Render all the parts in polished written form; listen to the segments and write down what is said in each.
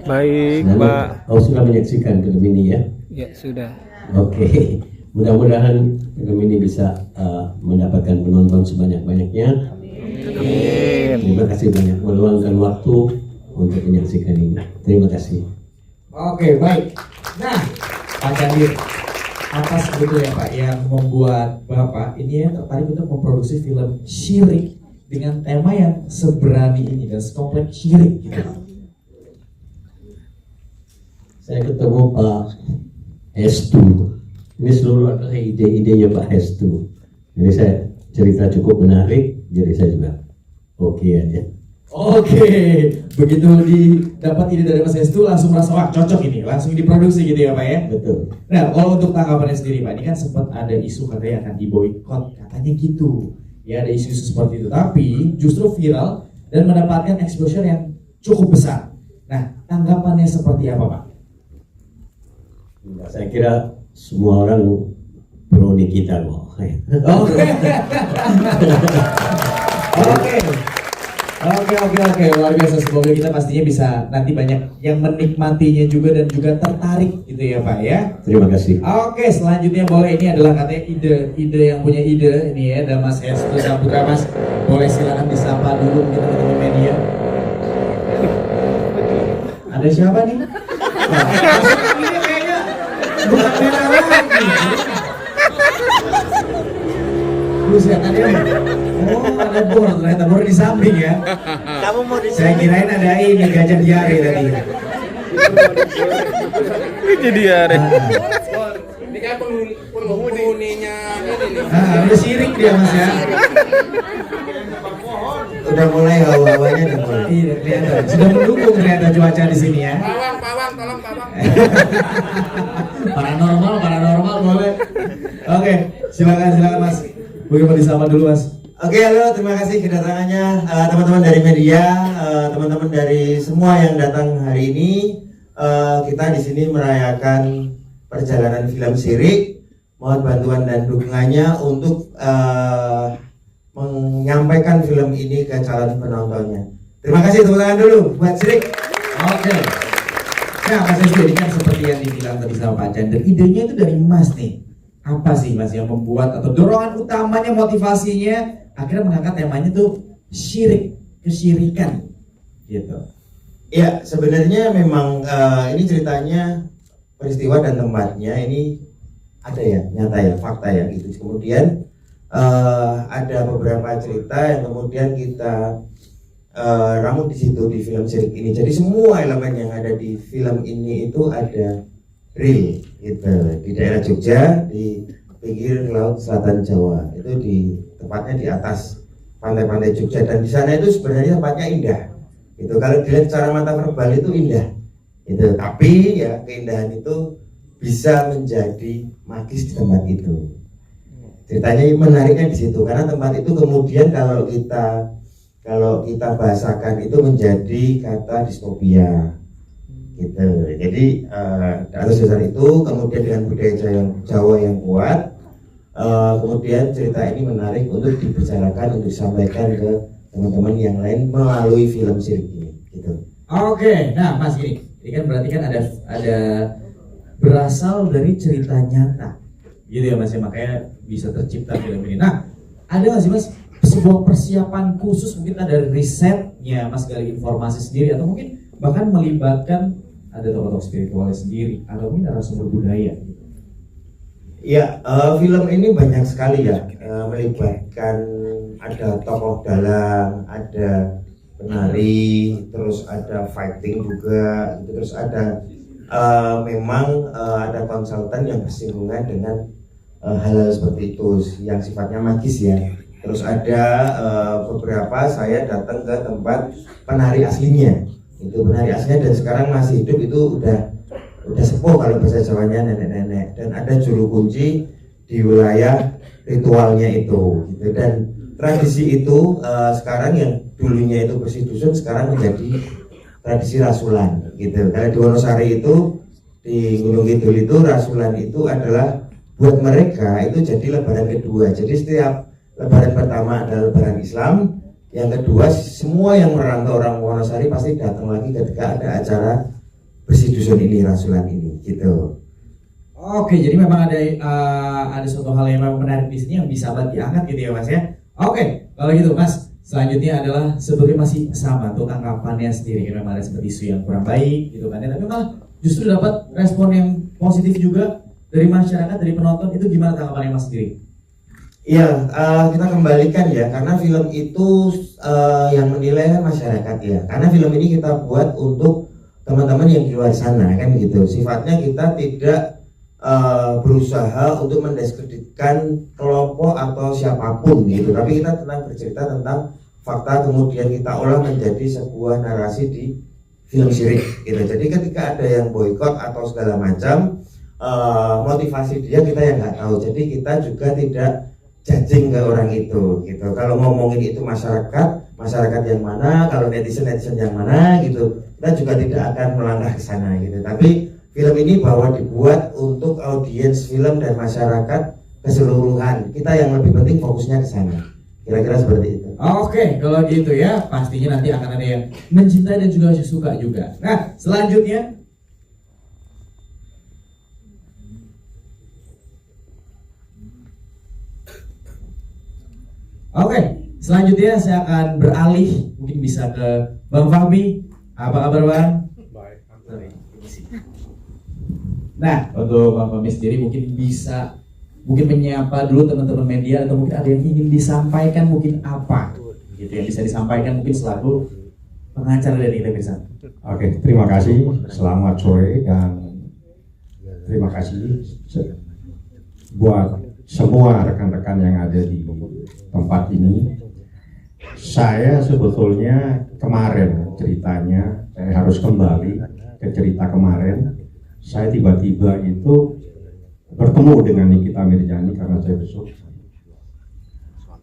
Baik, Pak. Oh, sudah menyaksikan film ini ya? Ya, sudah. Oke. Mudah-mudahan film ini bisa mendapatkan penonton sebanyak-banyaknya. Amin. Terima kasih banyak meluangkan waktu untuk menyaksikan ini. Terima kasih. Oke, baik. Nah, Pak Candir, apa sebetulnya Pak yang membuat Bapak ini ya tertarik untuk memproduksi film syirik dengan tema yang seberani ini dan sekompleks syirik gitu? Saya ketemu Pak Hestu. Ini seluruh adalah ide-idenya Pak Hestu. Jadi saya cerita cukup menarik, jadi saya juga oke aja. Oke, begitu didapat ide dari Mas Hestu langsung merasa wah cocok ini, langsung diproduksi gitu ya Pak ya? Betul. Nah, kalau untuk tanggapannya sendiri Pak, ini kan sempat ada isu katanya akan diboikot, katanya gitu. Ya ada isu-isu seperti itu, tapi justru viral dan mendapatkan exposure yang cukup besar. Nah, tanggapannya seperti apa Pak? Saya kira semua orang pro Nikita kok. Oke, luar biasa. Semoga kita pastinya bisa nanti banyak yang menikmatinya juga dan juga tertarik gitu ya Pak ya. Terima kasih. Oke, selanjutnya boleh, ini adalah katanya ide yang punya ide ini ya, ada Mas Hestu Saputra. Mas, boleh silakan disapa dulu mungkin teman-teman media. Ada siapa nih? Nah, ini kayaknya bukan merah lagi. Buset, ada oh ada bor, ternyata bor di samping ya. Kamu mau Saya kirain ada ini gajah diare tadi. Ini jadi hari. Ini kan penghuninya ini nih. Udah sirik dia Mas ya. Udah mulai hawa-hawanya udah mulai. Iya, kelihatan. Sudah mendukung ternyata cuaca di sini ya. Pawang, tolong pawang. Paranormal boleh. Oke, silakan Mas. Bagaimana disapa dulu Mas? Oke, halo, terima kasih kedatangannya teman-teman dari media, teman-teman dari semua yang datang hari ini. Kita di sini merayakan perjalanan film Syirik. Mohon bantuan dan dukungannya untuk menyampaikan film ini ke calon penontonnya. Terima kasih, tepuk tangan dulu buat Syirik. Oke. Nah, Mas Hestu, ini kan seperti yang dibilang tadi sama Pak Chandra, idenya itu dari Mas nih. Apa sih Mas yang membuat atau dorongan utamanya, motivasinya akhirnya mengangkat temanya tuh syirik, kesyirikan gitu? Ya, sebenarnya memang ini ceritanya peristiwa dan tempatnya ini ada ya, nyata ya, fakta ya gitu. Kemudian ada beberapa cerita yang kemudian kita rangkum di situ di film Syirik ini. Jadi semua elemen yang ada di film ini itu ada real gitu di daerah Jogja, di pinggir laut selatan Jawa, itu di tepatnya di atas pantai-pantai Jogja, dan di sana itu sebenarnya tempatnya indah itu kalau dilihat secara mata verbal itu indah itu, tapi ya keindahan itu bisa menjadi magis di tempat itu. Ceritanya menariknya di situ karena tempat itu kemudian kalau kita bahasakan itu menjadi kata distopia gitu. Jadi atas dasar itu kemudian dengan budaya Jawa yang kuat, kemudian cerita ini menarik untuk dibicarakan, untuk disampaikan ke teman-teman yang lain melalui film Syirik ini gitu. Oke, nah Mas ini kan berarti kan ada berasal dari cerita nyata gitu ya Mas ya, makanya bisa tercipta film ini. Nah, ada nggak sih Mas sebuah persiapan khusus, mungkin ada risetnya Mas gali informasi sendiri, atau mungkin bahkan melibatkan ada tokoh-tokoh spiritualnya sendiri atau mungkin narasumber budaya gitu? Ya, film ini banyak sekali ya, melibatkan ada tokoh dalang, ada penari, terus ada fighting juga, terus ada memang ada konsultan yang bersinggungan dengan hal-hal seperti itu yang sifatnya magis ya. Terus ada beberapa saya datang ke tempat penari aslinya. Itu penari aslinya dan sekarang masih hidup, itu udah sepuh kalau bahasa Jawanya, nenek-nenek, dan ada juru kunci di wilayah ritualnya itu gitu. Dan tradisi itu sekarang yang dulunya itu bersih dusun sekarang menjadi tradisi rasulan gitu. Kalau di Wonosari itu, di Gunung Kidul itu, rasulan itu adalah buat mereka itu jadi lebaran kedua. Jadi setiap lebaran pertama adalah lebaran Islam, yang kedua semua yang merantau orang Wonosari pasti datang lagi ketika ada acara bersih dusun ini, rasulan ini, gitu. Oke, jadi memang ada suatu hal yang memang menarik di sini yang bisa banget diangkat gitu ya Mas ya. Oke, kalau gitu Mas, selanjutnya adalah sebagai masih sama untuk tanggapannya sendiri, kan memang ada seperti isu yang kurang baik gitu kan ya, tapi malah justru dapat respon yang positif juga dari masyarakat, dari penonton. Itu gimana tanggapannya Mas sendiri? Iya, kita kembalikan ya, karena film itu yang menilai kan masyarakat ya. Karena film ini kita buat untuk teman-teman yang di luar sana kan gitu. Sifatnya kita tidak berusaha untuk mendiskreditkan kelompok atau siapapun gitu, tapi kita tenang bercerita tentang fakta, kemudian kita olah menjadi sebuah narasi di film syirik gitu. Jadi ketika ada yang boykot atau segala macam, motivasi dia kita yang nggak tahu. Jadi kita juga tidak judging ke orang itu gitu. Kalau ngomongin itu masyarakat yang mana, kalau netizen yang mana gitu, kita juga tidak akan melangkah ke sana gitu. Tapi film ini bahwa dibuat untuk audiens film dan masyarakat keseluruhan. Kita yang lebih penting fokusnya ke sana. Kira-kira seperti itu. Oke, kalau gitu ya, pastinya nanti akan ada yang mencintai dan juga suka juga. Nah, selanjutnya selanjutnya saya akan beralih, mungkin bisa ke Bang Fahmi. Apa kabar Bang? Baik. Nah, untuk Bang Fahmi sendiri mungkin bisa menyapa dulu teman-teman media, atau mungkin ada yang ingin disampaikan, mungkin apa gitu yang bisa disampaikan mungkin selaku pengacara dari Televisan. Oke, terima kasih. Selamat sore dan terima kasih buat semua rekan-rekan yang ada di tempat ini. Saya sebetulnya kemarin ceritanya, saya harus kembali ke cerita kemarin. Saya tiba-tiba itu bertemu dengan Nikita Mirzani karena saya besuk.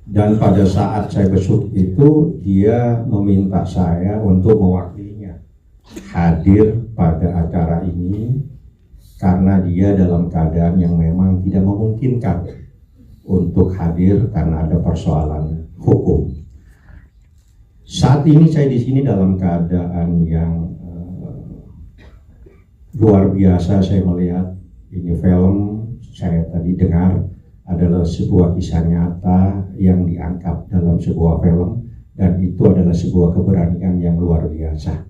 Dan pada saat saya besuk itu, dia meminta saya untuk mewakilinya hadir pada acara ini karena dia dalam keadaan yang memang tidak memungkinkan untuk hadir karena ada persoalan hukum. Saat ini saya di sini dalam keadaan yang luar biasa. Saya melihat ini film, saya tadi dengar adalah sebuah kisah nyata yang diangkat dalam sebuah film, dan itu adalah sebuah keberanian yang luar biasa.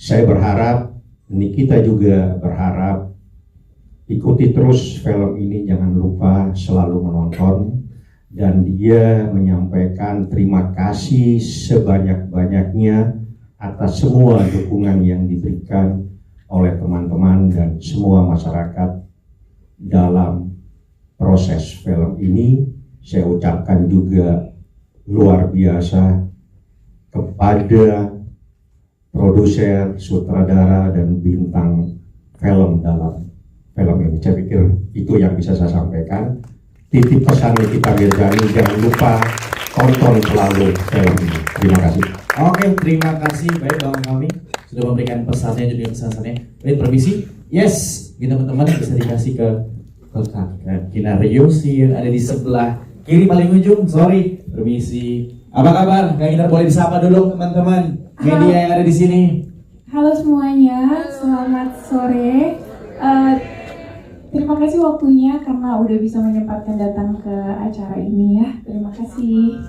Saya berharap, Nikita juga berharap, ikuti terus film ini, jangan lupa selalu menonton. Dan dia menyampaikan terima kasih sebanyak-banyaknya atas semua dukungan yang diberikan oleh teman-teman dan semua masyarakat dalam proses film ini. Saya ucapkan juga luar biasa kepada produser, sutradara, dan bintang film dalam film ini. Saya pikir itu yang bisa saya sampaikan. Titip pesan Nikita Mirzani, jangan lupa tonton selalu film ini. Terima kasih. Oke, terima kasih. Baik Bang Fahmi sudah memberikan pesannya juga pesannya. Baik, permisi. Yes, teman-teman bisa dikasih ke Kak Kinar Yosi yang ada di sebelah kiri paling ujung. Sorry, permisi. Apa kabar? Kak Kinar boleh disapa dulu teman-teman media yang ada di sini. Halo semuanya, selamat sore. Terima kasih waktunya karena udah bisa menyempatkan datang ke acara ini ya. Terima kasih.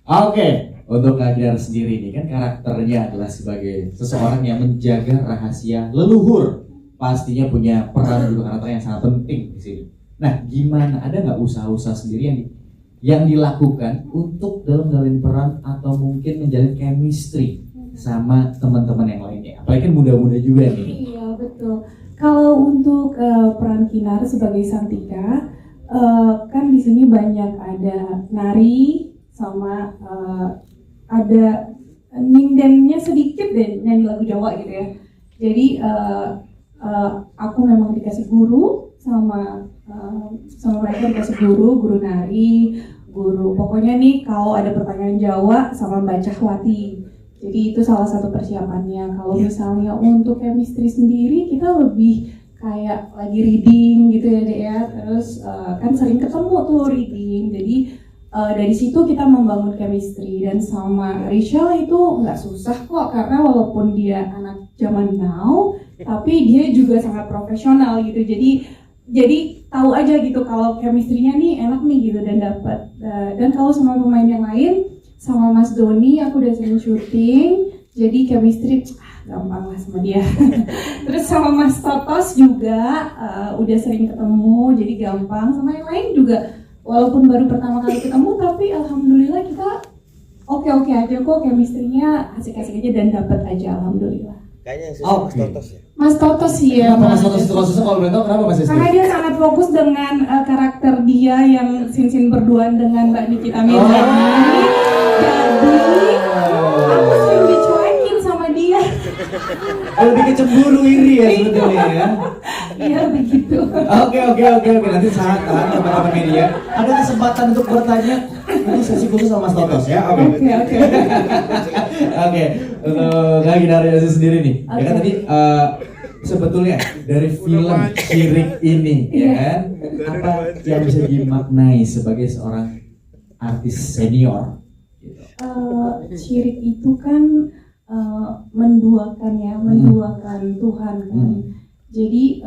Oke, untuk Kak Kinar sendiri ini kan karakternya adalah sebagai seseorang yang menjaga rahasia leluhur. Pastinya punya peran juga karakter yang sangat penting di sini. Nah, gimana? Ada nggak usaha-usaha sendiri yang dilakukan untuk dalam menjalin peran atau mungkin menjalin chemistry sama teman-teman yang lainnya? Apalagi kan muda-muda juga nih. Iya betul. Kalau untuk peran Kinar sebagai Santika, kan di sini banyak ada nari sama ada nyindennya sedikit deh, nyanyi lagu Jawa gitu ya. Jadi aku memang dikasih guru sama mereka, dikasih guru nari, guru pokoknya nih kalau ada pertanyaan Jawa sama Mbak Cahwati. Jadi itu salah satu persiapannya. Kalau misalnya untuk chemistry sendiri kita lebih kayak lagi reading gitu ya Dek ya. Terus kan sering ketemu tuh reading. Jadi dari situ kita membangun chemistry. Dan sama Rachel itu nggak susah kok, karena walaupun dia anak zaman now, tapi dia juga sangat profesional gitu. Jadi tahu aja gitu kalau chemistry-nya nih enak nih gitu dan dapat. Dan kalau sama pemain yang lain, sama Mas Doni aku udah sering syuting, jadi chemistry gampang lah sama dia. Terus sama Mas Totos juga udah sering ketemu, jadi gampang. Sama yang lain juga walaupun baru pertama kali ketemu, tapi alhamdulillah kita oke-oke aja kok, chemistry-nya asik-asik aja dan dapat aja, alhamdulillah. Kayaknya yang susah Mas Totos ya. Mas Totos ya. Kenapa Mas Totos itu susah kalau boleh tahu kenapa Mas Esti? Karena dia sangat fokus dengan karakter dia yang sin-sin berduaan dengan Mbak Nikita Mirzani. Jadi aku sering dicuekin sama dia. Lebih ke cemburu iri ya sebetulnya ya. Iya begitu. Oke. Nanti saat teman-teman media ada kesempatan untuk bertanya. Ini sesi khusus sama Mas Totos ya. Oke. Oke. Untuk Kak Ginaryosi sendiri nih. Ya kan tadi sebetulnya dari film Syirik ini ya kan, apa yang bisa dimaknai sebagai seorang artis senior? Syirik itu kan menduakan ya, menduakan Tuhan kan. Jadi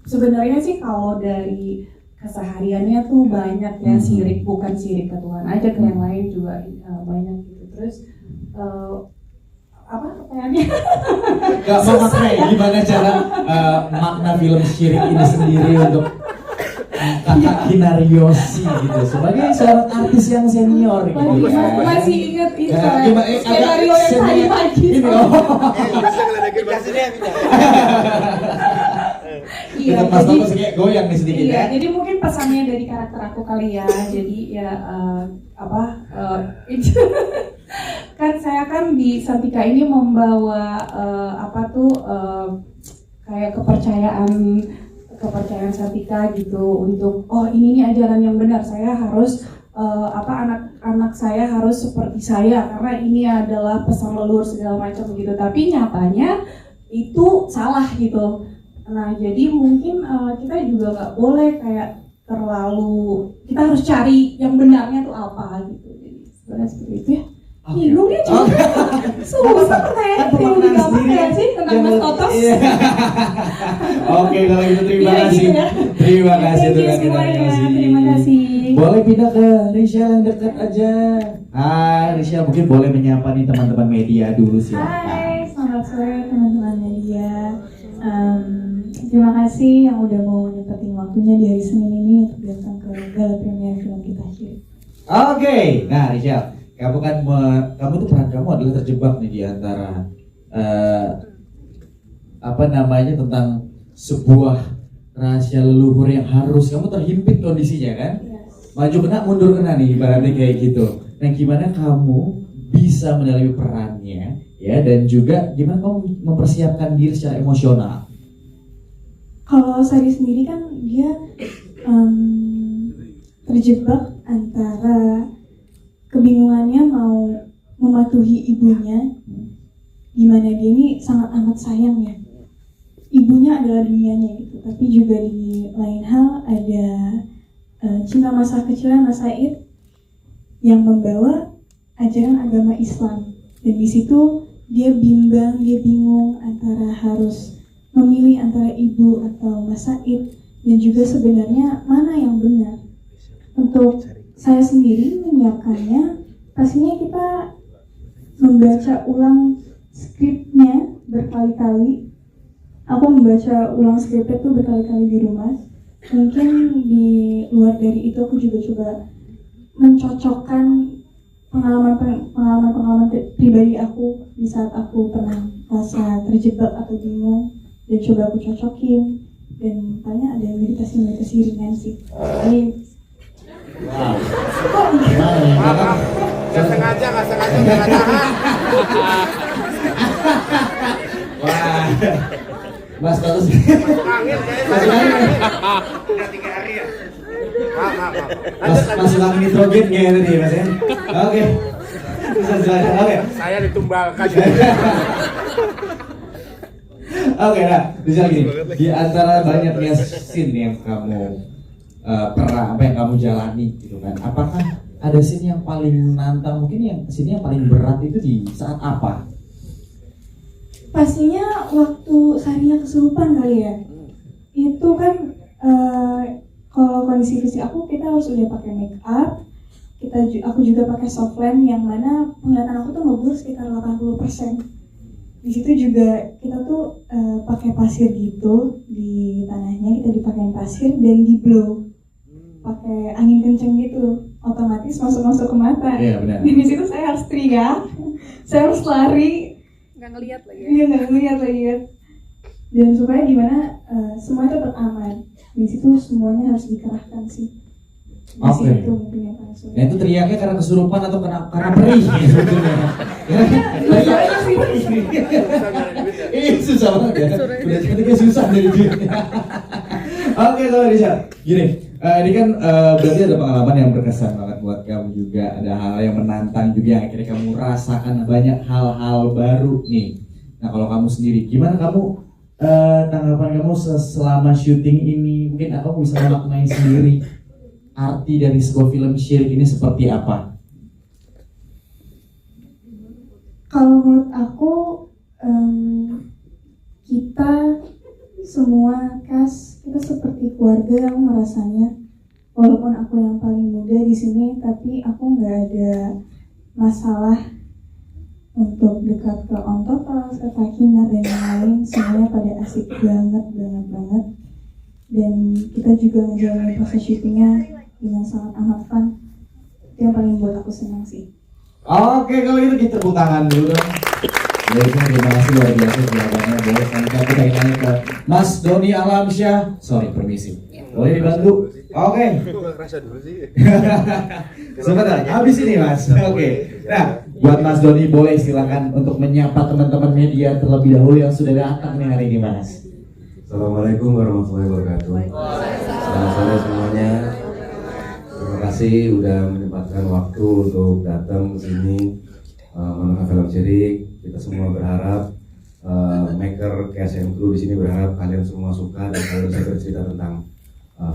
sebenarnya sih kalau dari kesehariannya tuh banyak ya syirik, bukan syirik ke Tuhan aja, ke yang lain juga banyak gitu. Terus apa pertanyaannya? Gak memaknai gimana cara makna film Syirik ini sendiri untuk Kakak Ginaryosi gitu sebagai seorang artis yang senior gitu. Masih ingat itu Gimana, skenario yang tadi pagi. Iya, Mas Totos kayak goyang nih sedikit ya. Jadi mungkin pesannya dari karakter aku kali ya. Jadi ya kan saya kan di Santika ini membawa kayak kepercayaan Santika gitu untuk ini nih ajaran yang benar, saya harus anak-anak saya harus seperti saya karena ini adalah pesan leluhur segala macam gitu. Tapi nyatanya itu salah gitu. Nah jadi mungkin kita juga nggak boleh kayak terlalu, kita harus cari yang benarnya tuh apa gitu. Jadi sebenarnya seperti itu ya. Hidungnya juga susah pertanyaan sih, gampang ya sih tentang Mas Totos. Oke, kalau gitu terima Iya, kasih. gitu ya. Terima kasih Thank you Tuhan semuanya, Ginaryosi. terima kasih. Boleh pindah ke Rachel yang dekat aja. Rachel mungkin boleh menyapa nih teman-teman media dulu silakan. Hai, selamat sore teman-teman media. Terima kasih yang udah mau nyempetin waktunya di hari Senin ini untuk datang ke gala premier film kita Syirik. Oke, nah Rachel, kamu tuh peran kamu adalah terjebak nih di antara tentang sebuah rahasia leluhur yang harus kamu terhimpit kondisinya kan? Yes. Maju kena mundur kena nih ibaratnya kayak gitu. Nah gimana kamu bisa mendalami perannya ya, dan juga gimana kamu mempersiapkan diri secara emosional? Kalau Sari sendiri kan dia terjebak antara kebingungannya mau mematuhi ibunya, dimana dia ini sangat amat sayang ya. Ibunya adalah dunianya gitu, tapi juga di lain hal ada cinta masa kecilnya Mas Said yang membawa ajaran agama Islam, dan di situ dia bimbang, dia bingung antara harus memilih antara ibu atau Mas Said, dan juga sebenarnya mana yang benar. Untuk saya sendiri menyiapkannya, pastinya kita membaca ulang skripnya berkali-kali. Aku membaca ulang skripnya tuh berkali-kali di rumah. Mungkin di luar dari itu aku juga coba mencocokkan pengalaman pribadi aku di saat aku pernah rasa terjebak atau bingung, dan coba aku cocokin. Dan tanya ada meditasi ringan sih. Wow. Nggak sengaja, nggak tahan. Wah. Mas Totos. Angin kayaknya. Udah 3 hari ya. Maaf. Masuk angin nitrogen kayaknya tadi Mas ya. Oke. Bisa silakan. Oke. Saya ditumbalkan. Oke, nah, bisa gini. Di antara banyaknya scene yang kamu apa yang kamu jalani gitu kan. Apakah ada scene yang paling menantang, mungkin yang scene yang paling berat itu di saat apa? Pastinya waktu Sarinya kesurupan kali ya. Itu kan kalau kondisi fisik aku, kita harus udah pakai make up. Aku juga pakai softline yang mana penglihatan aku tuh ngeblur sekitar 80%. Di situ juga kita tuh pakai pasir gitu di tanahnya, kita dipakein pasir dan di blow pakai angin kenceng gitu, otomatis masuk ke mata. Iya benar. Di situ saya harus teriak, saya harus lari, Nggak ngeliat lagi ya. dia nggak ngeliat lagi ya. Dan supaya gimana semuanya tetap aman. Di situ semuanya harus dikerahkan sih. Di Oke. situ mungkin yang paling sulit. Nah itu teriaknya karena kesurupan atau karena perih sebetulnya. Dua-duanya sih. Susah banget ya. Udah cantiknya susah dari duitnya. Oke kalau Risa, gini, ini kan berarti ada pengalaman yang berkesan banget buat kamu juga. Ada hal yang menantang juga yang akhirnya kamu rasakan banyak hal-hal baru nih. Nah kalau kamu sendiri, gimana kamu tanggapan kamu selama syuting ini? Mungkin kamu bisa memaknai sendiri arti dari sebuah film Syirik ini seperti apa? Kalau menurut aku kita semua cast kita seperti keluarga, aku merasanya. Walaupun aku yang paling muda di sini, tapi aku nggak ada masalah untuk dekat ke Om Totos, ke Kak Kinar dan yang lain. Semuanya pada asik banget. Dan kita juga ngejalanin proses syutingnya dengan sangat amat fun. Itu yang paling buat aku senang sih. Oke, kalau gitu kita tepuk tangan dulu dong. Baik, terima kasih luar biasa jawabannya. Boleh kita tanya ke Mas Doni Alamsyah. Sorry, permisi. Boleh dibantu? Oke. Sebentar, habis ini Mas. Oke. Nah, buat Mas Doni boleh silakan untuk menyapa teman-teman media terlebih dahulu yang sudah datang nih hari ini Mas. Assalamualaikum warahmatullahi wabarakatuh. Selamat sore semuanya. Terima kasih udah menyempatkan waktu untuk datang ke sini menonton film Syirik. Kita semua berharap maker KSM Crew di sini berharap kalian semua suka dan kalian bisa bercerita tentang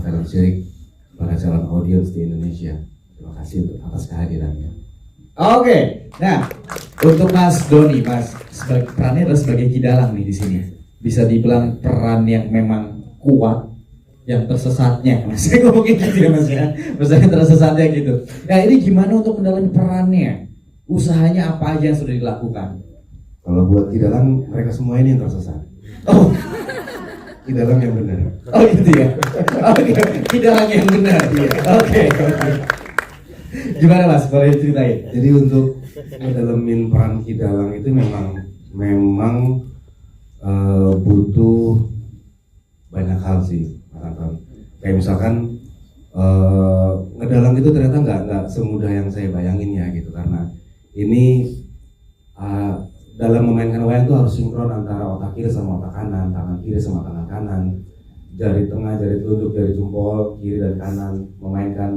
film Syirik pada calon audiens di Indonesia. Terima kasih untuk atas kehadirannya. Oke. Nah, untuk Mas Doni, Mas sebagai perannya adalah sebagai Kidalang nih di sini. Bisa dibilang peran yang memang kuat, yang tersesatnya, Mas. Saya ngomongin gitu ya Mas ya. Misalnya tersesatnya gitu. Nah ini gimana untuk mendalami perannya? Usahanya apa aja yang sudah dilakukan? Kalau buat Kidalang, mereka semua ini yang tersesat. Oh, Kidalang yang benar. oh gitu ya. Oke, Kidalang yang benar. Oke. Gimana Mas? Boleh ceritain? Jadi untuk ngedalemin peran Kidalang itu memang butuh banyak hal sih, Mas Anton. Kayak misalkan ngedalang itu ternyata nggak semudah yang saya bayangin ya gitu, karena ini dalam memainkan wayang itu harus sinkron antara otak kiri sama otak kanan, tangan kiri sama tangan kanan, jari tengah, jari telunjuk, jari jempol kiri dan kanan, memainkan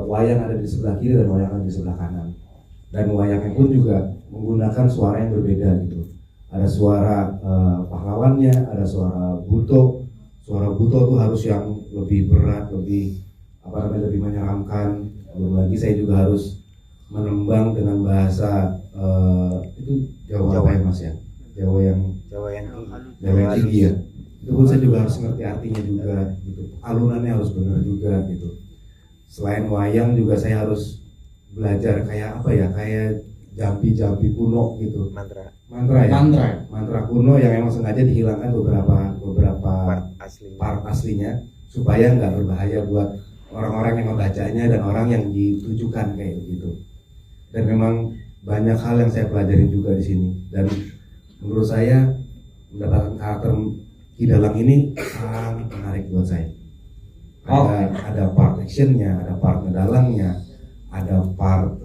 wayang ada di sebelah kiri dan wayang ada di sebelah kanan, dan wayangnya pun juga menggunakan suara yang berbeda gitu. Ada suara pahlawannya, ada suara buto. Suara buto tuh harus yang lebih berat, lebih lebih menyeramkan. Belum lagi saya juga harus menembang dengan bahasa itu Jawa apa ya Mas ya? Jawa yang tinggi ya. Itu pun saya juga harus ngerti artinya juga gitu. Alunannya harus benar juga gitu. Selain wayang juga saya harus belajar kayak apa ya? Kayak jampi kuno gitu. Mantra kuno yang emang sengaja dihilangkan beberapa part aslinya supaya nggak berbahaya buat orang-orang yang membacanya dan orang yang ditujukan kayak begitu. Dan memang banyak hal yang saya pelajarin juga di sini, dan menurut saya mendapatkan karakter Kidalang ini sangat menarik buat saya. Ada part actionnya, ada part ngedalangnya, ada part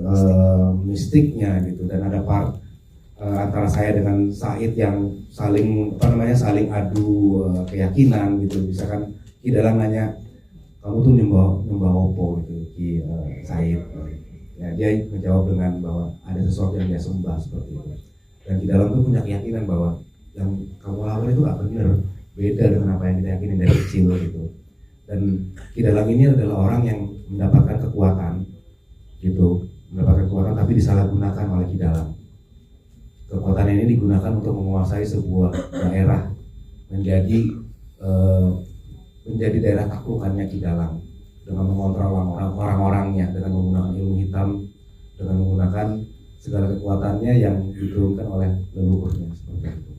mistiknya gitu, dan ada part antara saya dengan Said yang saling adu keyakinan gitu. Misalkan Kidalang nanya, kamu tuh nyembah opo gitu, Said. Ya, dia menjawab dengan bahwa ada sesuatu yang dia sembah seperti itu. Dan Kidalang tuh punya keyakinan bahwa yang kamu lakukan itu gak benar, beda dengan apa yang kita yakinin dari kecil gitu. Dan Kidalang ini adalah orang yang mendapatkan kekuatan gitu, mendapatkan kekuatan tapi disalahgunakan oleh Kidalang. Kekuatan ini digunakan untuk menguasai sebuah daerah menjadi daerah taklukannya Kidalang dengan mengontrol orang-orangnya dengan menggunakan ilmu hitam, dengan menggunakan segala kekuatannya yang diturunkan oleh leluhurnya seperti itu.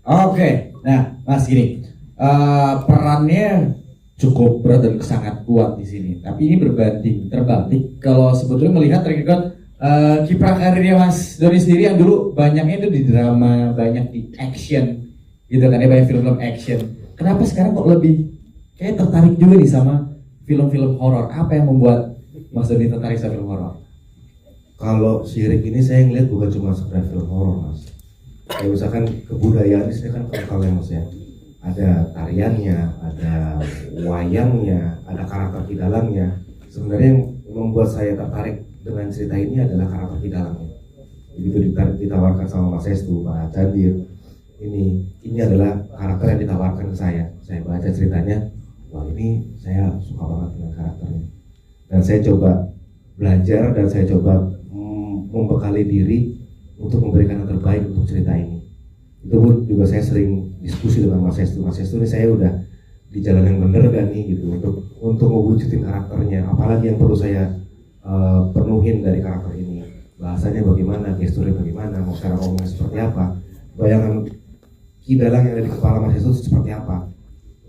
Oke, nah Mas gini, perannya cukup berat dan sangat kuat di sini. Tapi ini berbanding terbalik kalau sebetulnya melihat track record kiprah karirnya Mas Doni sendiri yang dulu banyaknya itu di drama, banyak di action, gitu kan ya, banyak film-film action. Kenapa sekarang kok lebih kayak tertarik juga nih sama film-film horor? Apa yang membuat Mas Doni tertarik sama film horor? Kalau Sirik ini saya ngeliat bukan cuma sekedar film horor, Mas. Kayak misalkan kebudayaan ini kan kental ya Mas ya. Ada tariannya, ada wayangnya, ada karakter Kidalangnya. Sebenarnya yang membuat saya tertarik dengan cerita ini adalah karakter Kidalangnya. Begitu ditawarkan sama Mas Hestu, Pak Candir, ini adalah karakter yang ditawarkan ke saya. Saya baca ceritanya, wah ini saya suka banget dengan karakternya. Dan saya coba belajar dan saya coba membekali diri untuk memberikan yang terbaik untuk cerita ini. Itu pun juga saya sering diskusi dengan Mas Hestu. Mas Hestu ini saya udah di jalan yang bener gak nih gitu untuk mewujudin karakternya. Apalagi yang perlu saya penuhin dari karakter ini. Bahasanya bagaimana, gesturnya bagaimana, mau cara ngomongnya seperti apa, bayangan Kidalang yang ada di kepala Mas Hestu seperti apa.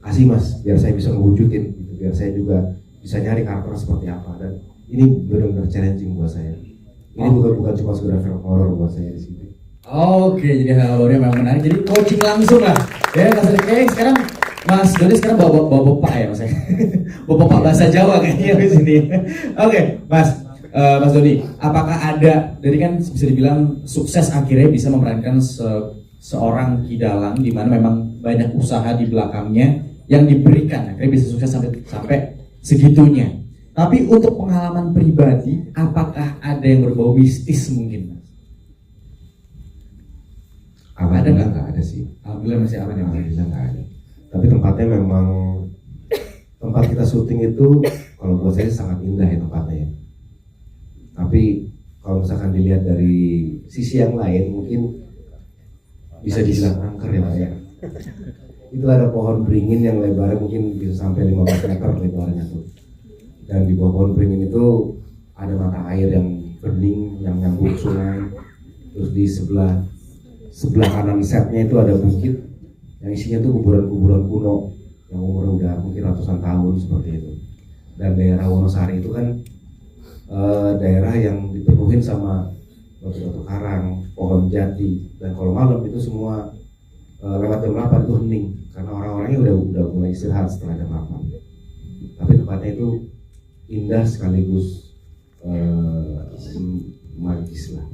Kasih Mas, biar saya bisa mewujudin gitu. Biar saya juga bisa nyari karakter seperti apa. Dan ini benar-benar challenging buat saya. Ini bukan cuma sekedar film horor buat saya di sini. Oke, jadi hal-halnya memang menarik. Jadi coaching langsung lah. Ya, Mas Doni sekarang Mas Doni sekarang bawa bapak ya Mas. Bawa bapak bahasa Jawa kayaknya di sini. Oke, Mas Doni, apakah ada dari kan bisa dibilang sukses akhirnya bisa memerankan seorang Kidalang di mana memang banyak usaha di belakangnya yang diberikan akhirnya bisa sukses sampai segitunya. Tapi untuk pengalaman pribadi, apakah ada yang berbau mistis mungkin, Mas? Alhamdulillah nggak ada sih. Alhamdulillah masih aman ya, Mas? Alhamdulillah nggak ada. Tapi tempatnya memang tempat kita syuting itu kalau buat saya sangat indah ya tempatnya ya. Tapi kalau misalkan dilihat dari sisi yang lain mungkin bisa dibilang angker ya Pak ya. Itu ada pohon beringin yang lebarnya mungkin bisa sampai 15 meter lebarnya tuh. Dan di bawah pohon beringin itu ada mata air yang bening yang nyambung sungai. Terus di sebelah kanan setnya itu ada bukit yang isinya tuh kuburan-kuburan kuno yang umur udah mungkin ratusan tahun seperti itu. Dan daerah Wonosari itu kan daerah yang dipenuhin sama batu-batu karang, pohon jati, dan kalau malam itu semua lewat jam 8 itu hening karena orang-orangnya udah mulai istirahat setelah jam 8. Tapi tempatnya itu indah sekaligus magis lah.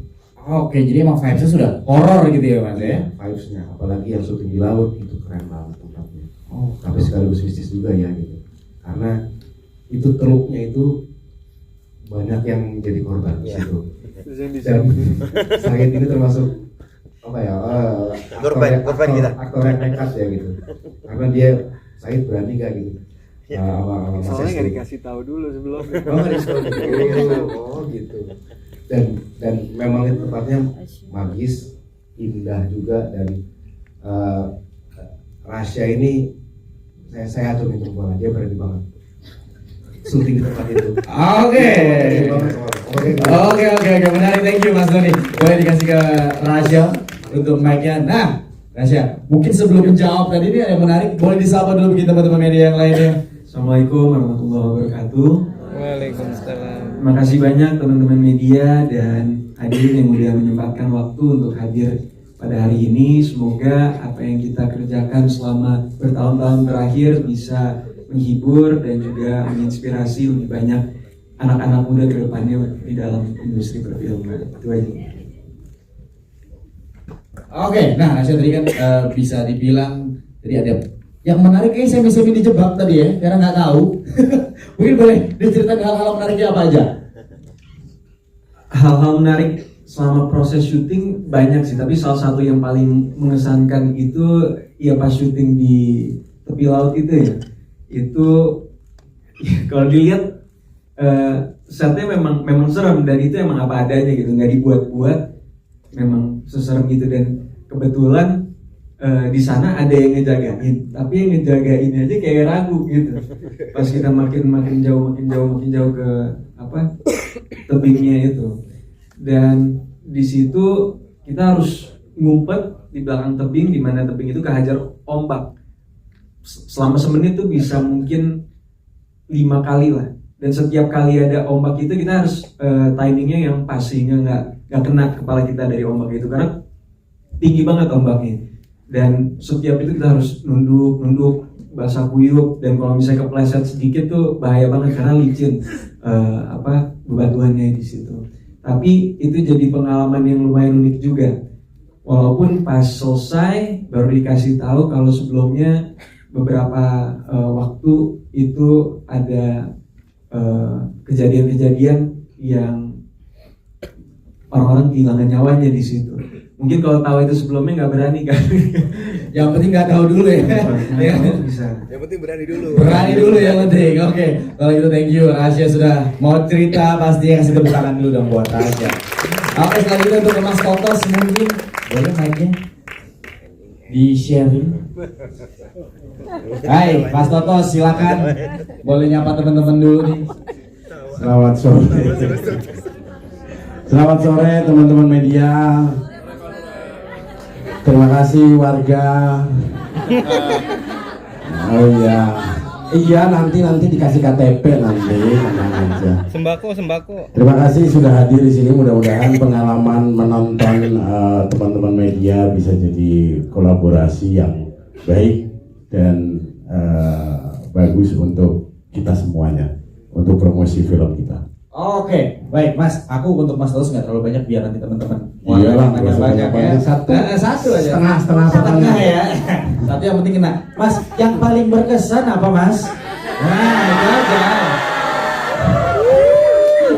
Oke, jadi emang vibes-nya sudah horor gitu ya Mas ya? Vibes-nya, apalagi yang syuting di laut itu keren banget tempatnya. Tapi sekaligus mistis juga ya gitu. Karena itu teluknya itu banyak yang jadi korban di situ. Dan saya ini termasuk apa ya? Aktor yang nekat ya gitu. Karena dia saya berani gak gitu. Soalnya nggak dikasih tahu dulu sebelumnya. Oh gitu. Dan memang itu tempatnya magis, indah juga dan Rasya ini saya acungin perempuan aja berani banget syuting di tempat itu. Oke, menarik, thank you Mas Doni. Boleh dikasih ke Rasya untuk mic-nya. Nah, Rasya, mungkin sebelum menjawab tadi ini ada yang menarik, boleh disapa dulu bagi teman-teman media yang lainnya. Assalamualaikum warahmatullahi wabarakatuh. Waalaikumsalam. Terima kasih banyak teman-teman media dan hadirin yang udah menyempatkan waktu untuk hadir pada hari ini. Semoga apa yang kita kerjakan selama bertahun-tahun terakhir bisa menghibur dan juga menginspirasi lebih banyak anak-anak muda ke depannya di dalam industri perfilman. Itu aja. Oke, nah Rasya tadi kan bisa dibilang tadi ada yang menarik kayaknya semi dijebak tadi ya, karena nggak tahu. Mungkin boleh diceritakan hal-hal menariknya apa aja? Hal-hal menarik selama proses syuting banyak sih, tapi salah satu yang paling mengesankan itu ya pas syuting di tepi laut itu ya. Itu kalau dilihat setnya memang serem, dan itu emang apa adanya gitu, nggak dibuat-buat, memang seserem itu. Dan kebetulan di sana ada yang ngejagain, tapi yang ngejagain aja kayak ragu gitu. Pas kita makin jauh ke tebingnya itu, dan di situ kita harus ngumpet di belakang tebing, di mana tebing itu kehajar ombak. Selama semenit tuh bisa mungkin 5 kali lah. Dan setiap kali ada ombak itu kita harus timingnya yang pas, sehingga nggak kena kepala kita dari ombak itu, karena tinggi banget ombaknya. Dan setiap itu kita harus nunduk basah kuyup, dan kalau misalnya kepleset sedikit tuh bahaya banget karena licin bebatuannya di situ. Tapi itu jadi pengalaman yang lumayan unik juga. Walaupun pas selesai baru dikasih tahu kalau sebelumnya beberapa waktu itu ada kejadian-kejadian yang orang-orang kehilangan nyawanya di situ. Mungkin kalau tahu itu sebelumnya nggak berani kan. Yang penting nggak tahu dulu ya. Bisa. Yang penting berani dulu. Berani dulu yang penting. Oke, kalau gitu thank you. Asia sudah mau cerita, pasti kasih tepuk tangan dulu dong buat Asia. Oke, selanjutnya untuk Mas Totos, mungkin boleh mic-nya di sharing. Hai, Mas Totos, silakan. Boleh nyapa teman-teman dulu nih. Selamat sore. Selamat sore teman-teman media. Terima kasih warga. Oh iya, nanti dikasih KTP nanti, tenang aja. Sembako. Terima kasih sudah hadir di sini. Mudah-mudahan pengalaman menonton teman-teman media bisa jadi kolaborasi yang baik dan bagus untuk kita semuanya, untuk promosi film kita. Oke, baik Mas. Aku untuk Mas Totos nggak terlalu banyak biar nanti teman-teman Iya lah, banyak ya. Satu aja. Setengah ya. Satu yang penting kena. Mas, yang paling berkesan apa Mas? Nah, itu aja.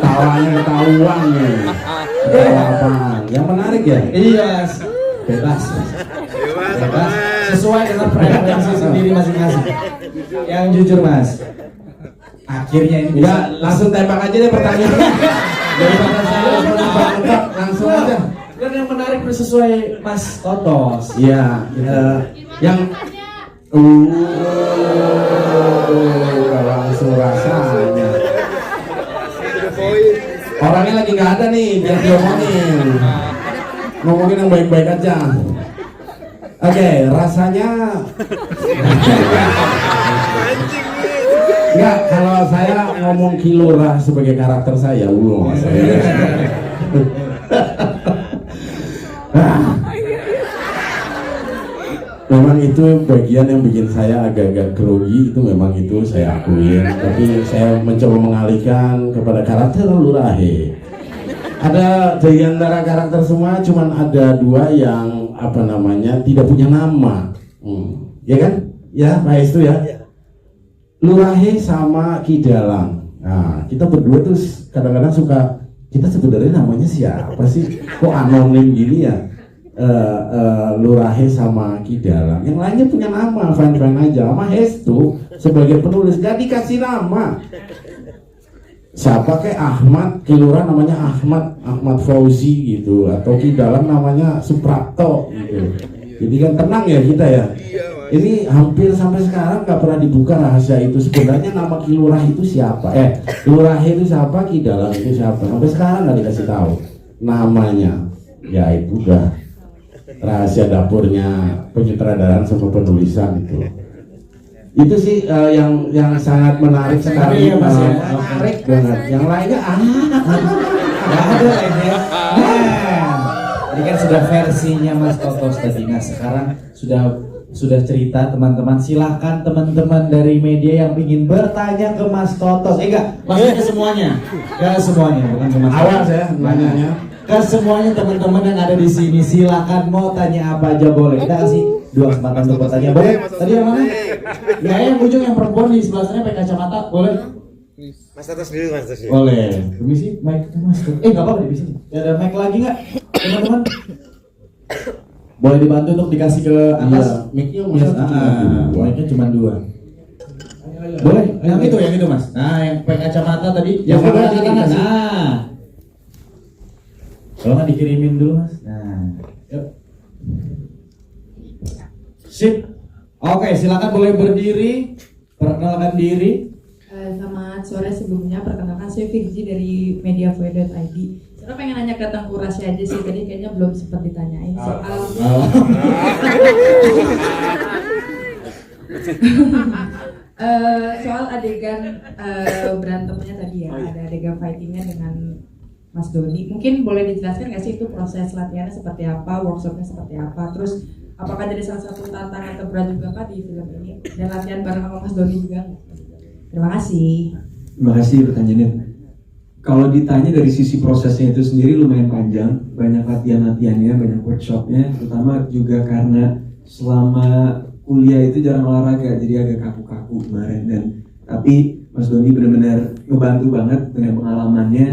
Tawanya ketahuan nih. Apa? Yang menarik ya? Iya, bebas. Sesuai dengan preferensi sendiri masing-masing. Yang jujur Mas. Akhirnya ini Enggak, langsung tembak aja deh pertanyaan. Daripada saya menebak-nebak, langsung aja. Kan yang menarik sesuai Mas Totos. Iya, yang langsung rasanya. Orangnya lagi nggak ada nih, jangan diomongin. Ngomongin yang baik-baik aja. Oke, rasanya. Enggak, kalau saya ngomong Kilora sebagai karakter saya, memang itu bagian yang bikin saya agak-agak grogi, itu memang itu saya akuin. Tapi saya mencoba mengalihkan kepada karakter Lurahe. Ada dari antara karakter semua, cuman ada 2 yang tidak punya nama, ya kan? Ya, Pak Hestu ya. Lurahe sama Ki Dalang. Nah, kita berdua tuh kadang-kadang suka, kita sebenarnya namanya siapa sih? Kok anonim gini ya? Lurahe sama Ki Dalang. Yang lainnya punya nama, fine-fine aja. Sama Hestu sebagai penulis gak dikasih nama. Siapa kayak Ahmad, Kilora namanya Ahmad Fauzi gitu, atau Ki Dalang namanya Suprapto gitu. Jadi kan tenang ya kita ya. Ini hampir sampai sekarang nggak pernah dibuka rahasia itu. Sebenarnya nama Kilurah itu siapa? Lurah itu siapa? Ki Dalang itu siapa? Sampai sekarang nggak dikasih tahu namanya. Ya itu udah rahasia dapurnya penyutradaraan sama penulisan itu. Itu sih yang sangat menarik sekali. Ya, Mas, ya. Menarik banget. Yang lainnya nggak ada lainnya. Ini kan sudah versinya Mas Totos tadi. Nah, sekarang sudah cerita teman-teman, silahkan teman-teman dari media yang ingin bertanya ke Mas Totos. Enggak, maksudnya ke semuanya, bukan ke Mas Awas Totos. ya nanyanya. Ke semuanya teman-teman yang ada di sini, silahkan mau tanya apa aja boleh. Kita kasih 2 kesempatan untuk bertanya. Boleh? Tadi yang mana? Ya, yang ujung yang perempuan di sebelah sana pakai kacamata, boleh? Mas Totos dulu, Mas Totos. Boleh. Permisi, mic Mas. Nggak apa-apa di sini. Ada mic lagi nggak, teman-teman? Boleh dibantu untuk dikasih ke atas? Mic-nya Mic-nya cuma 2. Boleh, yang itu Mas. Nah, yang pakai kacamata tadi, yang mana kacamata? Nah. Kalau nggak dikirimin dulu Mas. Nah, yuk. Sip. Oke, silakan boleh berdiri, perkenalkan diri. Selamat sore, sebelumnya perkenalkan saya Fiksi dari mediavoid.id. Saya pengen nanya ke Tengku Rasya aja sih, tadi kayaknya belum sempat ditanyain soal soal adegan berantemnya tadi ya, ada adegan fightingnya dengan Mas Doni. Mungkin boleh dijelaskan nggak sih itu proses latihannya seperti apa, workshopnya seperti apa, terus apakah jadi salah satu tantangan terberat juga Pak di film ini, dan latihan bareng sama Mas Doni juga nggak? Terima kasih. Terima kasih pertanyaannya. Kalau ditanya dari sisi prosesnya itu sendiri lumayan panjang, banyak latihan-latihannya, banyak workshopnya, terutama juga karena selama kuliah itu jarang olahraga, jadi agak kaku-kaku kemarin. Dan tapi Mas Doni benar-benar ngebantu banget dengan pengalamannya,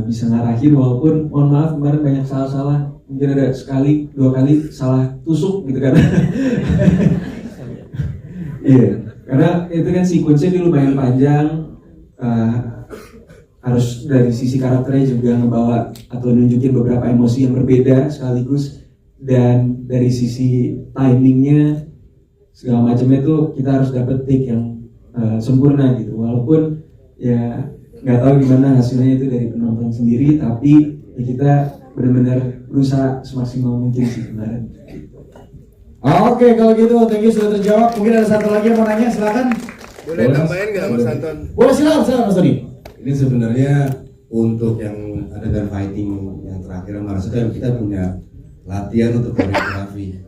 bisa ngarahin walaupun mohon maaf kemarin banyak salah-salah, mungkin ada sekali, 2 kali salah tusuk gitu kan. Iya. Karena itu kan sequence-nya lumayan panjang, harus dari sisi karakternya juga ngebawa atau nunjukin beberapa emosi yang berbeda sekaligus, dan dari sisi timingnya segala macamnya tuh kita harus dapet take yang sempurna gitu. Walaupun ya nggak tahu gimana hasilnya itu dari penonton sendiri, tapi ya kita benar-benar berusaha semaksimal mungkin sih kemarin. Oke, kalau gitu thank you sudah terjawab. Mungkin ada satu lagi yang mau nanya, silakan. Boleh tambahin nggak Mas Anton? Boleh, silakan Mas Doni. Ini sebenarnya untuk yang adegan fighting yang terakhir merasa kita punya latihan untuk koreografi.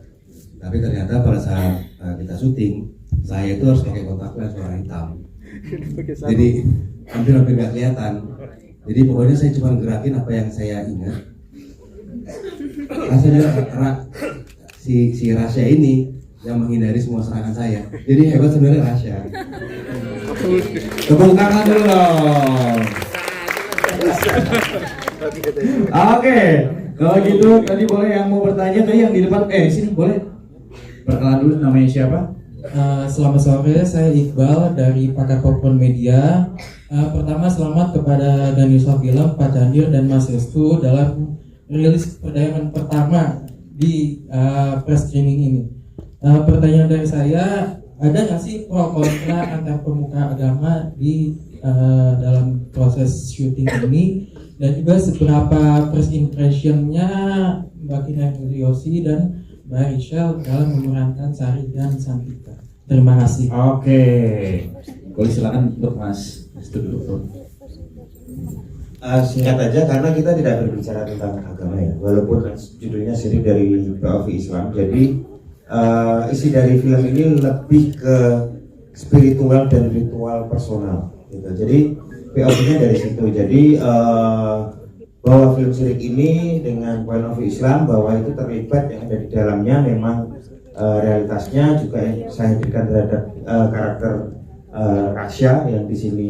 Tapi ternyata pada saat kita syuting, saya itu harus pakai kontak lens warna hitam. Jadi hampir nggak kelihatan. Jadi pokoknya saya cuma gerakin apa yang saya ingat. Rasanya si Rasya ini yang menghindari semua serangan saya. Jadi hebat sebenarnya Rasya. Tepuk tangan dulu dong. Oke, kalau gitu tadi boleh yang mau bertanya tadi yang di depan, sini boleh. Perkenalan dulu, namanya siapa? Selamat sore, saya Iqbal dari Pakar Popcorn Media. Pertama selamat kepada Ganesha Film, Pak Candir dan Mas Restu dalam rilis perdagangan pertama di press screening ini. Pertanyaan dari saya, ada nggak sih pro kontra antar pemuka agama di dalam proses syuting ini, dan juga seberapa first impressionnya Mbak Kinar Yosi dan Mbak Rachel dalam memerankan Sari dan Santika? Terima kasih. Oke, boleh silakan untuk Mas Restu dulu. Singkat aja, karena kita tidak berbicara tentang agama ya, walaupun judulnya siri dari POV Islam. Jadi isi dari film ini lebih ke spiritual dan ritual personal gitu. Jadi POV-nya dari situ. Jadi bahwa film sirik ini dengan point of view Islam, bahwa itu terlibat yang ada di dalamnya memang realitasnya juga yang saya berikan terhadap karakter Rasya yang di sini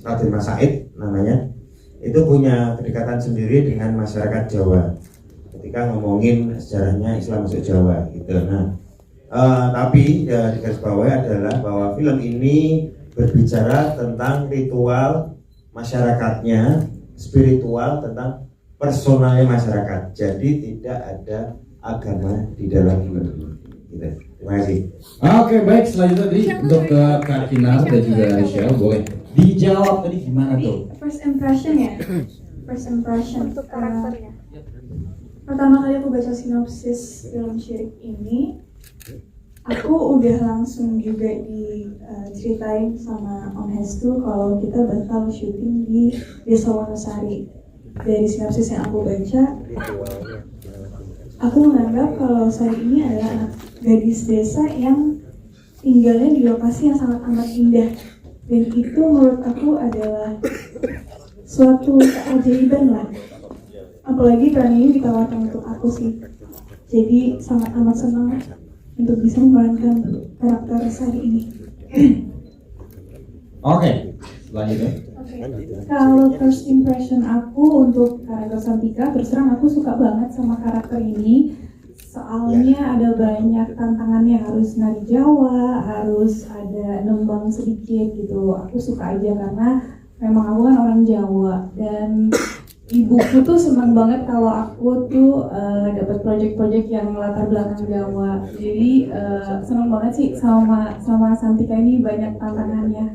Raden Mas Said namanya, itu punya kedekatan sendiri dengan masyarakat Jawa ketika ngomongin sejarahnya Islam masuk Jawa gitu. Nah, tapi ya, di garis bawah adalah bahwa film ini berbicara tentang ritual masyarakatnya, spiritual, tentang personalnya masyarakat. Jadi tidak ada agama di dalam film ini. Gitu. Terima kasih. Oke, baik, selanjutnya tadi untuk Kak Kinar dan juga Rachel, boleh dijawab tadi gimana tuh? First impression ya. First impression untuk karakternya. Pertama kali aku baca sinopsis film Syirik ini, aku udah langsung juga diceritain sama Om Hestu kalau kita bakal syuting di Desa Wonosari. Dari sinopsis yang aku baca, aku menganggap kalau Sari ini adalah anak gadis desa yang tinggalnya di lokasi yang sangat amat indah, dan itu menurut aku adalah suatu keajaiban lah. Apalagi peran ini ditawarkan untuk aku sih, jadi sangat amat senang untuk bisa memerankan karakter Sari ini. Oke, selanjutnya. Kalau first impression aku untuk karakter Santika, terus terang aku suka banget sama karakter ini. Soalnya ada banyak tantangannya, harus nari Jawa, harus ada nembang sedikit gitu. Aku suka aja karena memang aku kan orang Jawa dan ibuku tuh senang banget kalau aku tuh dapat project-project yang latar belakang Jawa. Jadi senang banget sih sama Santika ini, banyak tantangannya.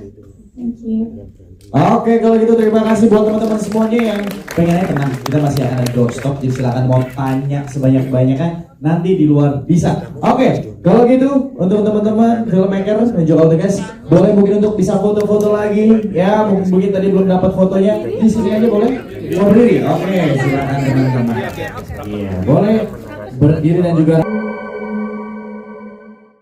Thank you. Oke, kalau gitu terima kasih buat teman-teman semuanya yang pengennya tenang. Kita masih akan ada doorstop, jadi silakan mau tanya sebanyak-banyaknya nanti di luar bisa. Oke, kalau gitu untuk teman-teman filmmaker dan juga guys, boleh mungkin untuk bisa foto-foto lagi ya. Mungkin tadi belum dapat fotonya, di sini aja boleh berdiri. Oke, silakan teman-teman. Iya, boleh berdiri dan juga